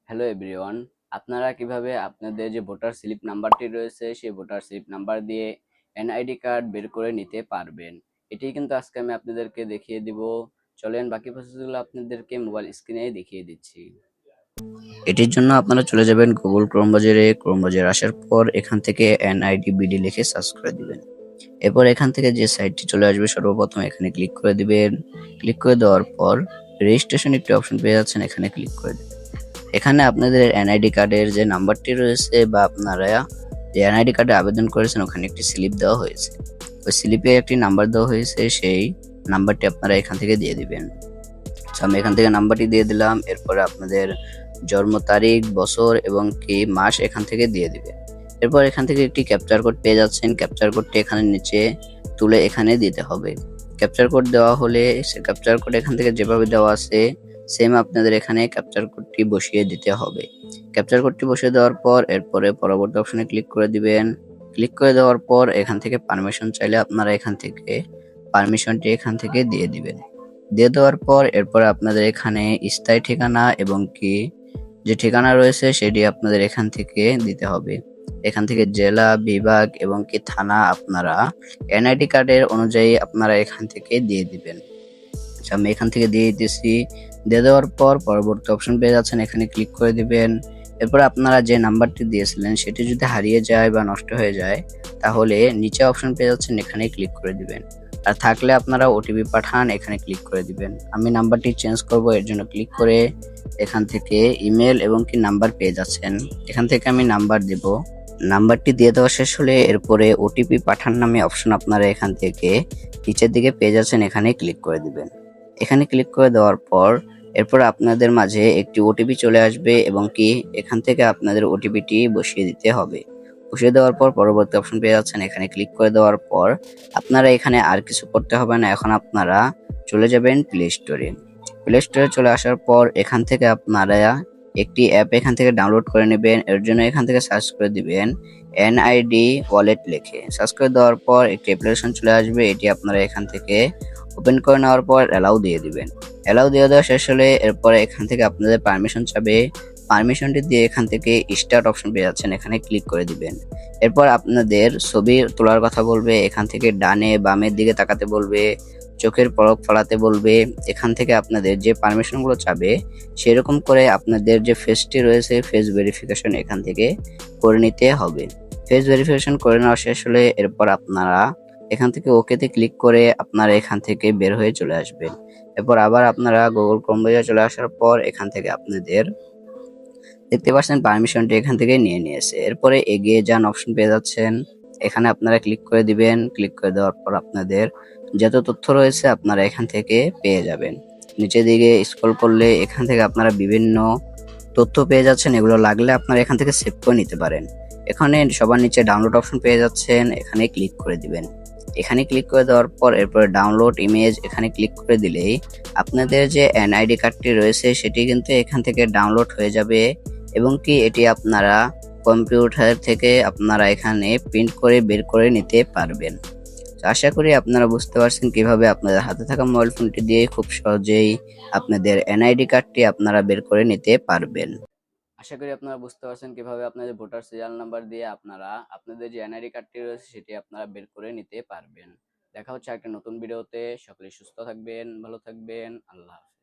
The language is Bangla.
হ্যালো এভরিওয়ান, আপনারা কিভাবে আপনাদের যে ভোটার স্লিপ নাম্বারটি রয়েছে সেই ভোটার স্লিপ নাম্বার দিয়ে এনআইডি কার্ড বের করে নিতে পারবেন। এটাই কিন্তু আজকে আমি আপনাদেরকে দেখিয়ে দিব। চলেন বাকি প্রসেসগুলো আপনাদেরকে মোবাইল স্ক্রিনে দেখিয়ে দিচ্ছি। এটির জন্য আপনারা চলে যাবেন গুগল ক্রোম বাজারে আসার পর এখান থেকে এনআইডি বিডি লিখে সার্চ করে দিবেন। এরপর এখান থেকে যে সাইটটি চলে আসবে সর্বপ্রথম এখানে ক্লিক করে দিবেন। ক্লিক করে দেওয়ার পর রেজিস্ট্রেশন একটি অপশন পেয়ে যাচ্ছেন, এখানে ক্লিক করে দিবেন। এখানে আপনাদের এনআইডি কার্ডের যে নাম্বারটি রয়েছে বা আপনারা যে এনআইডি কার্ডে আবেদন করেছেন ওখানে একটি স্লিপ দেওয়া হয়েছে। ওই স্লিপে একটি নাম্বার দেওয়া হয়েছে, সেই নাম্বারটি আপনারা এখান থেকে দিয়ে দিবেন। আমি এখান থেকে নাম্বারটি দিয়ে দিলাম। এরপরে আপনাদের জন্ম তারিখ, বছর এবং কি মাস এখান থেকে দিয়ে দিবেন। এরপর এখান থেকে একটি ক্যাপচার কোড পেয়ে যাচ্ছেন, ক্যাপচার কোডটি এখানে নিচে তুলে এখানে দিতে হবে। ক্যাপচার কোড দেওয়া হলে সে ক্যাপচার কোড এখান থেকে যেভাবে দেওয়া আছে সেম আপনাদের এখানে ক্যাপচার কোডটি বসিয়ে দিতে হবে। ক্যাপচার কোডটি বসিয়ে দেওয়ার পর এরপরে পরবর্তী অপশনে ক্লিক করে দিবেন। ক্লিক করে দেওয়ার পর এখান থেকে পারমিশন চাইলে আপনারা এখান থেকে পারমিশনটি এখান থেকে দিয়ে দিবেন। দিয়ে দেওয়ার পর এরপর আপনাদের এখানে স্থায়ী ঠিকানা এবং কি যে ঠিকানা রয়েছে সেটি আপনাদের এখান থেকে দিতে হবে। এখান থেকে জেলা, বিভাগ এবং কি থানা আপনারা এনআইডি কার্ডের অনুযায়ী আপনারা এখান থেকে দিয়ে দিবেন। আমি এখান থেকে দিয়ে দিতেছি। দিয়ে দেওয়ার পর পরবর্তী অপশন পেয়ে যাচ্ছেন, এখানে ক্লিক করে দিবেন। এরপর আপনারা যে নাম্বারটি দিয়েছিলেন সেটি যদি হারিয়ে যায় বা নষ্ট হয়ে যায় তাহলে নিচে অপশন পেয়ে যাচ্ছেন, এখানে ক্লিক করে দিবেন। আর থাকলে আপনারা ওটিপি পাঠান, এখানে ক্লিক করে দিবেন। আমি নাম্বারটি চেঞ্জ করব, এর জন্য ক্লিক করে এখান থেকে ইমেল এবং কি নাম্বার পেয়ে যাচ্ছেন, এখান থেকে আমি নাম্বার দেব। নাম্বারটি দিয়ে দেওয়া শেষ হলে এরপরে ওটিপি পাঠান নামে অপশন আপনারা এখান থেকে নিচের দিকে পেয়ে যাচ্ছেন, এখানে ক্লিক করে দিবেন। এখানে ক্লিক করে দেওয়ার পর এরপর আপনাদের মাঝে একটি ওটিপি চলে আসবে এবং কি এখান থেকে আপনাদের ওটিপিটি বসিয়ে দিতে হবে। বসিয়ে দেওয়ার পর পরবর্তী অপশন পেয়ে যাচ্ছেন, এখানে ক্লিক করে দেওয়ার পর আপনারা এখানে আর কিছু করতে হবে না। এখন আপনারা চলে যাবেন প্লে স্টোরে। প্লে স্টোরে চলে আসার পর এখান থেকে আপনারা একটি অ্যাপ এখান থেকে ডাউনলোড করে নেবেন। এর জন্য এখান থেকে সার্চ করে দিবেন এনআইডি ওয়ালেট লিখে। সার্চ করে দেওয়ার পর একটি অ্যাপ্লিকেশন চলে আসবে, এটি আপনারা এখান থেকে ওপেন করে নেওয়ার পর অ্যালাউ দিয়ে দিবেন। অ্যালাউ দিয়ে দেওয়া শেষ হলে এরপরে এখান থেকে আপনাদের পারমিশন চাবে। পারমিশনটি দিয়ে এখান থেকে স্টার্ট অপশন পেয়ে যাচ্ছেন, এখানে ক্লিক করে দিবেন। এরপর আপনাদের ছবি তোলার কথা বলবে, এখান থেকে ডানে বামের দিকে তাকাতে বলবে, চোখের পলক ফেলাতে বলবে। এখান থেকে আপনাদের যে পারমিশনগুলো চাবে সেরকম করে আপনাদের যে ফেসটি রয়েছে ফেস ভেরিফিকেশন এখান থেকে করে নিতে হবে। ফেস ভেরিফিকেশন করে নেওয়া শেষ হলে এরপর আপনারা এখান থেকে ওকেতে ক্লিক করে আপনারা এখান থেকে বের হয়ে চলে আসবেন। এরপর আবার আপনারা গুগল ক্রোম ব্রাউজারে চলে আসার পর এখান থেকে আপনাদের দেখতে পাচ্ছেন পারমিশনটি এখান থেকে নিয়ে নিয়েছে। এরপরে এগিয়ে যান অপশন পেয়ে যাচ্ছেন, এখানে আপনারা ক্লিক করে দিবেন। ক্লিক করে দেওয়ার পর আপনাদের যত তথ্য রয়েছে আপনারা এখান থেকে পেয়ে যাবেন। নিচের দিকে স্ক্রল করলে এখান থেকে আপনারা বিভিন্ন তথ্য পেয়ে যাচ্ছেন, এগুলো লাগলে আপনারা এখান থেকে সেভ করে নিতে পারেন। এখানে সবার নিচে ডাউনলোড অপশন পেয়ে যাচ্ছেন, এখানে ক্লিক করে দিবেন। এখানে ক্লিক করে দেওয়ার পর এরপরে ডাউনলোড ইমেজ এখানে ক্লিক করে দিলেই আপনাদের যে এনআইডি কার্ডটি রয়েছে সেটি কিন্তু এখান থেকে ডাউনলোড হয়ে যাবে এবং কি এটি আপনারা কম্পিউটার থেকে আপনারা এখানে প্রিন্ট করে বের করে নিতে পারবেন। তো আশা করি আপনারা বুঝতে পারছেন কিভাবে আপনাদের হাতে থাকা মোবাইল ফোনটি দিয়ে খুব সহজেই আপনাদের এনআইডি কার্ডটি আপনারা বের করে নিতে পারবেন। আশা করি আপনারা বুঝতে পারছেন কিভাবে আপনাদের ভোটার সিরিয়াল নাম্বার দিয়ে আপনারা আপনাদের যে এনআইডি কার্ডটি রয়েছে সেটি আপনারা বের করে নিতে পারবেন। দেখা হচ্ছে একটা নতুন ভিডিওতে। সকলে সুস্থ থাকবেন, ভালো থাকবেন। আল্লাহ হাফেজ।